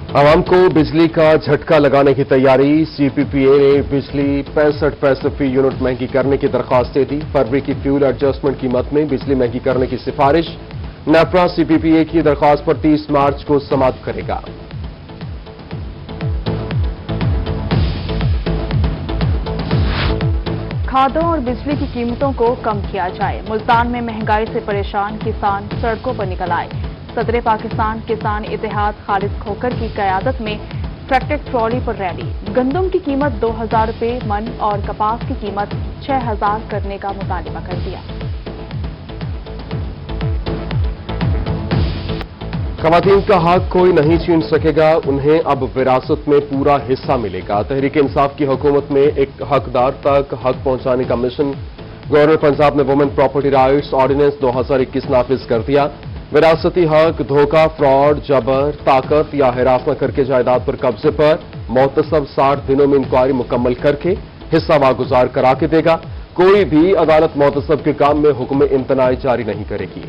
आवाम को बिजली का झटका लगाने की तैयारी। सीपीपीए ने बिजली 65 यूनिट महंगी करने की दरख्वास्त दे दी। फरवरी की फ्यूल एडजस्टमेंट कीमत में बिजली महंगी करने की सिफारिश। नेपरा सीपीपीए की दरख्वास्त पर 30 मार्च को समाप्त करेगा। खादों और बिजली की कीमतों को कम किया जाए। मुल्तान में महंगाई से परेशान किसान सड़कों पर निकल आए। सदर पाकिस्तान किसान इत्तेहाद खालिद खोकर की क़यादत में ट्रैक्टर ट्रॉली पर रैली। गंदम की कीमत 2000 रुपये मन और कपास की कीमत 6000 करने का मुतालबा कर दिया। खवातीन का हक कोई नहीं छीन सकेगा, उन्हें अब विरासत में पूरा हिस्सा मिलेगा। तहरीक इंसाफ की हुकूमत में एक हकदार तक हक पहुंचाने का मिशन। गवर्नर पंजाब ने वुमेन प्रॉपर्टी राइट्स ऑर्डिनेंस 2021 नाफिज कर दिया। विरासती हक धोखा, फ्रॉड, जबर, ताकत या हिरास न करके जायदाद पर कब्जे पर मोहतसब 60 दिनों में इंक्वायरी मुकम्मल करके हिस्सा वागुजार करा के देगा। कोई भी अदालत मोहतसब के काम में हुक्म इम्तनाई जारी नहीं करेगी।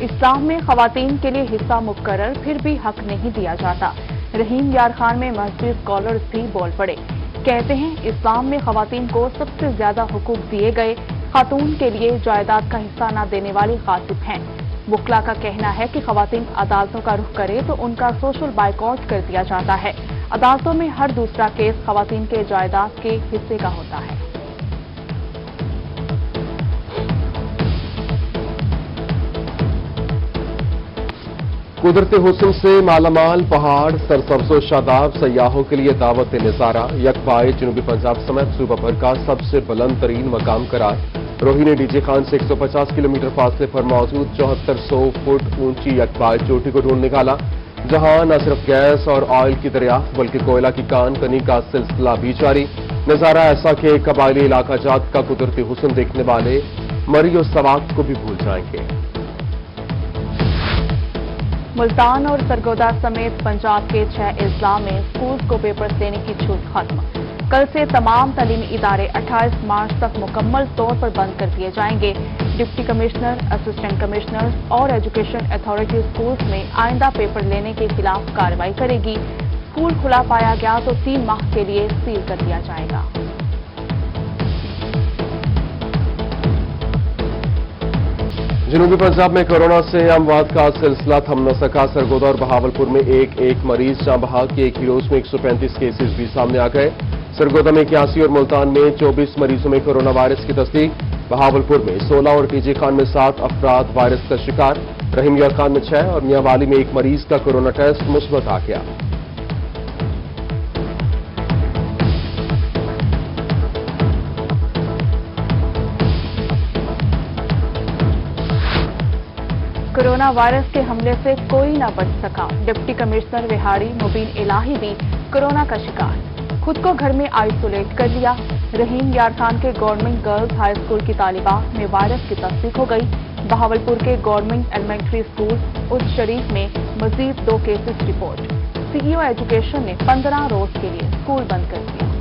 इस्लाम में खवातीन के लिए हिस्सा मुकर्रर, फिर भी हक नहीं दिया जाता। रहीम यार खान में मस्जिद स्कॉलर्स भी बोल पड़े। कहते हैं इस्लाम में खवातीन को सबसे ज्यादा हुकूक दिए गए, खातून के लिए जायदाद का हिस्सा न देने वाली गासिब हैं। वकला का कहना है कि खवातीन अदालतों का रुख करे तो उनका सोशल बाइकआउट कर दिया जाता है। अदालतों में हर दूसरा केस खवातीन के जायदाद के हिस्से का होता है। कुदरती हुस्न से मालामाल पहाड़, सरसब्ज़ो शादाब सयाहों के लिए दावत निज़ारा। यकबाए जनूबी पंजाब समेत सूबा भर का सबसे बुलंद तरीन मकाम करार। रोही ने डीजे खान से 150 किलोमीटर फासले पर मौजूद 7400 फुट ऊंची यकबाए चोटी को ढूंढ निकाला, जहां न सिर्फ गैस और ऑयल की दरियाफ्त बल्कि कोयला की कान कनी का सिलसिला भी जारी। नजारा ऐसा कि कबायली इलाका जात का कुदरती हुस्न देखने वाले मरी और सवाक्त को भी भूल जाएंगे। मुल्तान और सरगोदा समेत पंजाब के 6 अजला में स्कूल्स को पेपर्स देने की छूट खत्म। कल से तमाम तालीमी इदारे 28 मार्च तक मुकम्मल तौर पर बंद कर दिए जाएंगे। डिप्टी कमिश्नर, असिस्टेंट कमिश्नर और एजुकेशन अथॉरिटी स्कूल्स में आइंदा पेपर लेने के खिलाफ कार्रवाई करेगी। स्कूल खुला पाया गया तो 3 माह के लिए सील कर दिया जाएगा। जनूबी पंजाब में कोरोना से अमवात का सिलसिला थम न सका। सरगोदा और बहावलपुर में एक मरीज जहां बहा के एक ही रोज में 135 केसेस भी सामने आ गए। सरगोदा में 81 और मुल्तान में 24 मरीजों में कोरोना वायरस की तस्दीक। बहावलपुर में 16 और डीजे खान में 7 अफराद वायरस का शिकार। रहीम यार खान में 6 और मियांवाली में 1 मरीज का कोरोना टेस्ट मुस्बत आ गया। कोरोना वायरस के हमले से कोई न बच सका। डिप्टी कमिश्नर विहाड़ी मुबीन इलाही भी कोरोना का शिकार, खुद को घर में आइसोलेट कर लिया। रहीम यार खान के गवर्नमेंट गर्ल्स हाई स्कूल की तालिबा में वायरस की तस्दीक हो गई। बहावलपुर के गवर्नमेंट एलिमेंट्री स्कूल उच्च शरीफ में मजीद 2 केसेस रिपोर्ट। सीईओ एजुकेशन ने 15 रोज के लिए स्कूल बंद कर दिया।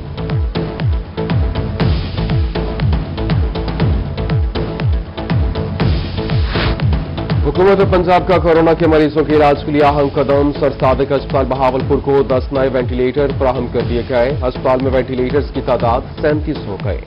हुकूमत पंजाब का कोरोना के मरीजों के इलाज के लिए अहम कदम। सर सादिक अस्पताल बहावलपुर को 10 नए वेंटिलेटर फराहम कर दिए गए। अस्पताल में वेंटिलेटर्स की तादाद 37 हो गए।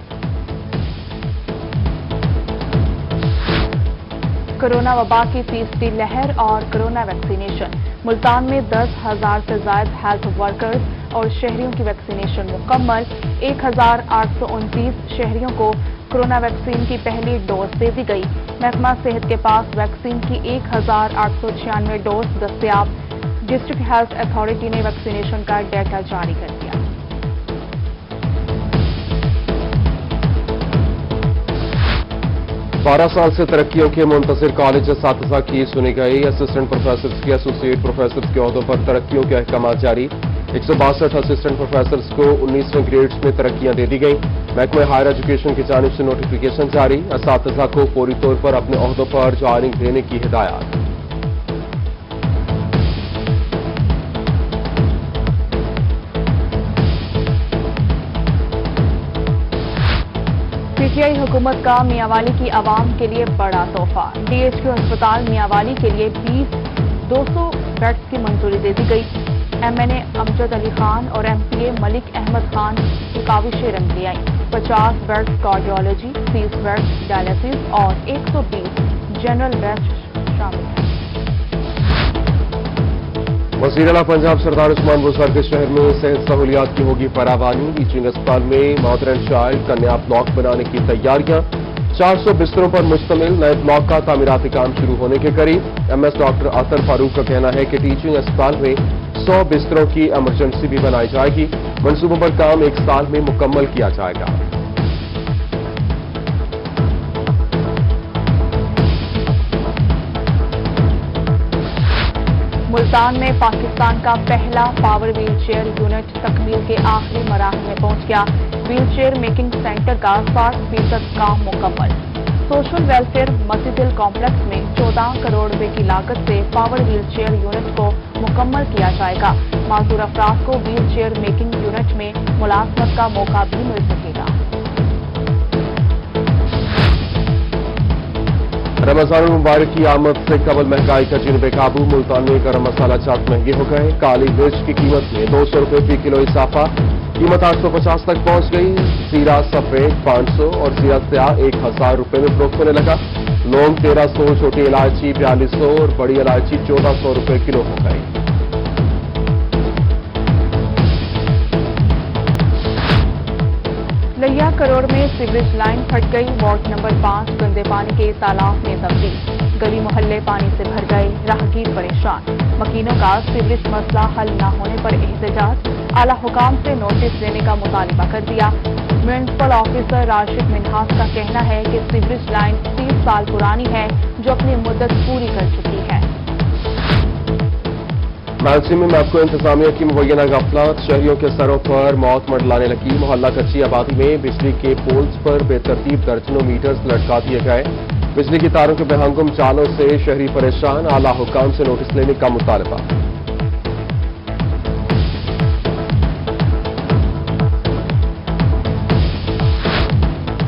कोरोना वबा की तीसरी लहर और कोरोना वैक्सीनेशन। मुल्तान में 10,000 से ज्यादा हेल्थ वर्कर्स और शहरियों की वैक्सीनेशन मुकम्मल। 1829 शहरियों को कोरोना वैक्सीन की पहली डोज दे दी गई। महकमा सेहत के पास वैक्सीन की 1896 डोज दस्तयाब। डिस्ट्रिक्ट हेल्थ अथॉरिटी ने वैक्सीनेशन का डेटा जारी कर दिया। बारह साल से तरक्कियों के मुंतजिर कॉलेज असातिज़ा की सुनी गई। असिस्टेंट प्रोफेसर्स की एसोसिएट प्रोफेसर्स के ओहदों पर तरक्कियों के अहकाम जारी। 162 असिस्टेंट प्रोफेसर्स को 19वें ग्रेड्स में तरक्कियां दे दी गई। महकमा हायर एजुकेशन की जानिब से नोटिफिकेशन जारी। असातिज़ा को फौरी तौर पर अपने ओहदों पर ज्वाइनिंग देने की हिदायत। पीटीआई हुकूमत का मियांवाली की आवाम के लिए बड़ा तोहफा। डीएचक्यू अस्पताल मियांवाली के लिए 200 बेड्स की मंजूरी दे दी गई। एमएनए अमजद अली खान और एमपीए मलिक अहमद खान की काविशें रंग ले आई। 50 बेड्स कार्डियोलॉजी, 30 बेड्स डायलिसिस और 120 जनरल बेड्स शामिल हैं। वज़ीर आला पंजाब सरदार उस्मान बुज़दार के शहर में सेहत सहूलियात की होगी फरावानी। टीचिंग अस्पताल में मदर एंड चाइल्ड का नया ब्लॉक बनाने की तैयारियां। 400 बिस्तरों पर मुश्तमिल नए ब्लॉक का तामीराती काम शुरू होने के करीब। एमएस डॉक्टर अतर फारूक का कहना है कि टीचिंग अस्पताल में 100 बिस्तरों की इमरजेंसी भी बनाई जाएगी। मंसूबों पर काम 1 साल में मुकम्मल किया जाएगा। मुल्तान में पाकिस्तान का पहला पावर व्हील चेयर यूनिट तकमील के आखिरी मराहल में पहुंच गया। व्हील चेयर मेकिंग सेंटर का 60% काम मुकम्मल। सोशल वेलफेयर मस्जिद कॉम्प्लेक्स में 14 करोड़ रुपए की लागत से पावर व्हील चेयर यूनिट को मुकम्मल किया जाएगा। माजूर अफराद को व्हील चेयर मेकिंग यूनिट में मुलाजमत का मौका भी मिल सकेगा। रमजान मुबारक की आमद से कबल महंगाई का जिन बेकाबू। मुल्तान में गरम मसाला चाट महंगे हो गए। काली मिर्च की कीमत में 200 रुपए फी किलो इजाफा। कीमत 850 तक पहुंच गई। जीरा सफेद 500 और जीरा स्याह 1000 रुपए में फरोख्त होने लगा। लौंग 1300, छोटी इलायची 4200 और बड़ी इलायची 1400 रुपए किलो हो गई। लिया करोड़ में सीवरेज लाइन फट गई। वार्ड नंबर 5 गंदे पानी के तालाब में तब्दील। गली मोहल्ले पानी से भर गए। राहगीर परेशान। मकीनों का सीवरेज मसला हल न होने पर एहतजाज। आला हुकाम से नोटिस देने का मुतालबा कर दिया। म्युनिसिपल ऑफिसर राशिद मिन्हास का कहना है कि सीवरेज लाइन 30 साल पुरानी है जो अपनी मुद्दत पूरी कर चुकी है। मानसी में आपको इंतजामिया की मुबैना गफलत। शहरियों के सरों पर मौत मंडलाने लगी। मोहल्ला कच्ची आबादी में बिजली के पोल्स पर बेतरतीब दर्जनों मीटर्स लटका दिए गए। बिजली की तारों के बेहंगुम जालों से शहरी परेशान। आला हुकाम से नोटिस लेने का मुतालबा।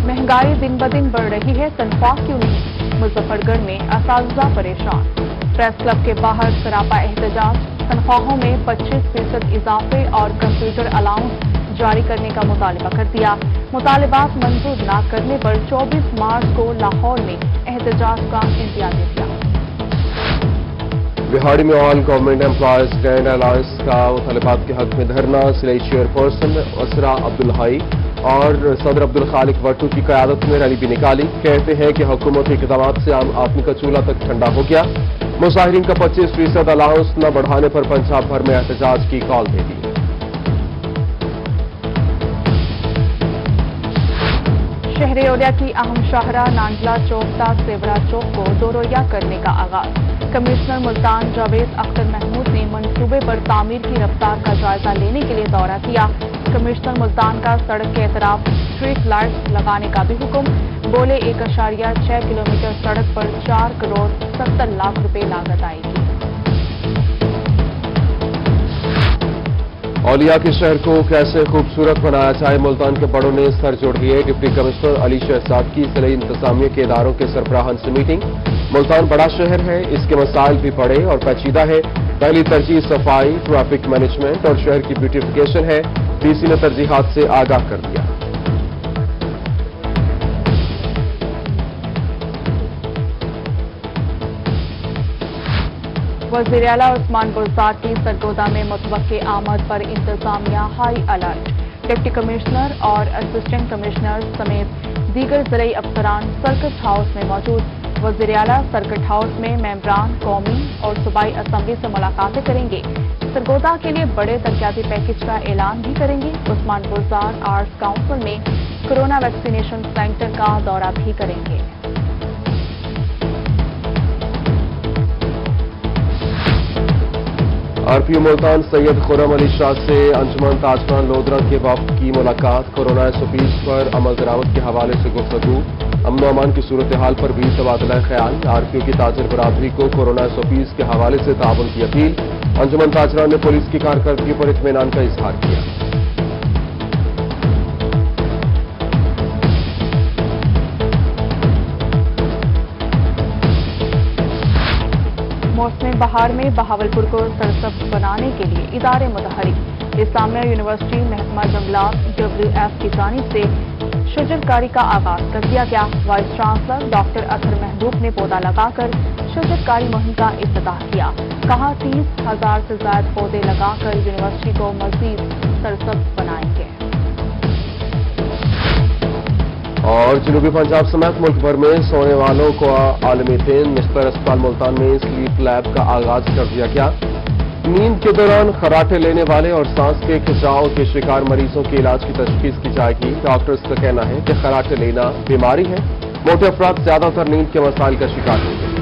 महंगाई दिन ब दिन बढ़ रही है, तनख्वाह क्यों नहीं? मुजफ्फरगढ़ में असातिज़ा परेशान। प्रेस क्लब के बाहर सरापा एहतजाज। तनख्वाहों में 25% इजाफे और कंप्यूटर अलाउंस जारी करने का मुतालबा कर दिया। मुतालबात मंजूर न करने पर 24 मार्च को लाहौर में एहतजाज का इंतजार दे दिया। बिहाड़ी में all government employees grand alliance का मुतालबात के हक में धरना। सिलाई चेयरपर्सन असरा अब्दुल हाई और सदर अब्दुल खालिक वट्टू की क़यादत में रैली भी निकाली। कहते हैं कि हुकूमती इक़दामात से आम आदमी का चूल्हा तक ठंडा हो गया। मुजाहिरीन का 25% अलाउंस न बढ़ाने पर पंजाब भर में एहतजाज की कॉल दे दी। शहर ओलिया की अहम शाहरा नांगला चौक ता सेवरा चौक को दोरोया करने का आगाज। कमिश्नर मुल्तान जावेद अख्तर महमूद ने मंसूबे पर तामीर की रफ्तार का जायजा लेने के लिए दौरा किया। कमिश्नर मुल्तान का सड़क के एतराफ स्ट्रीट लाइट्स लगाने का भी हुक्म। बोले 1.6 किलोमीटर सड़क पर 4 करोड़ 70 लाख रुपए लागत आएगी। औलिया के शहर को कैसे खूबसूरत बनाया जाए, मुल्तान के बड़ों ने सर जोड़ दिए। डिप्टी कमिश्नर अली शहजाद की जिले इंतजामिया के इदारों के सरबराहान से मीटिंग। मुल्तान बड़ा शहर है, इसके मसाइल भी बड़े और पेचीदा है। पहली तरजीह सफाई, ट्रैफिक मैनेजमेंट और शहर की ब्यूटिफिकेशन है। डीसी ने तरजीहात से आगाह कर दिया। वज़ीर आला उस्मान बुज़दार की सरगोदा में मुतवक्के आमद पर इंतजामिया हाई अलर्ट। डिप्टी कमिश्नर और असिस्टेंट कमिश्नर समेत दीगर ज़िले अफसरान सर्किट हाउस में मौजूद। वज़ीर आला सर्किट हाउस में मेंबरान कौमी और सूबाई असम्बली से मुलाकातें करेंगे। सरगोदा के लिए बड़े तरक्याती पैकेज का ऐलान भी करेंगे। उस्मान बुज़दार आर्ट्स काउंसिल में कोरोना वैक्सीनेशन सेंटर का दौरा भी करेंगे। आरपीओ मुल्तान सैयद खुर्रम अली शाह से अंजुमन ताजमान लोधरा के वफ्द की मुलाकात। कोरोना SOPs पर अमल दरामद के हवाले से गुफ्तगू। अमन अमान की सूरत हाल पर भी तबादला ख्याल। आरपीओ की ताजर बरादरी को कोरोना SOPs के हवाले से ताउन की अपील। अंजुमन ताजरान ने पुलिस की कारकर्दगी पर इत्मीनान का इजहार किया। मौसम बहार में बहावलपुर को सरसब्ज बनाने के लिए इदारे मुतहरिक। इस्लामिया यूनिवर्सिटी महकमा जंगलात WF की जानिब से शजरकारी का आगाज कर दिया गया। वाइस चांसलर डॉक्टर अतहर महबूब ने पौधा लगाकर शजरकारी मुहिम का इफ्तिताह किया। कहा 30,000 से ज्यादा पौधे लगाकर यूनिवर्सिटी को मजीद सरसब्ज बनाएंगे। और जनूबी पंजाब समेत मुल्क भर में सोने वालों को आलमी दिन निश्तर अस्पताल मुल्तान में स्लीप लैब का आगाज कर दिया गया। नींद के दौरान खर्राटे लेने वाले और सांस के खिंचाव के शिकार मरीजों के इलाज की तशखीस की जाएगी। डॉक्टर्स का कहना है कि खर्राटे लेना बीमारी है। मोटे अफराद ज्यादातर नींद के मसाइल का शिकार होंगे।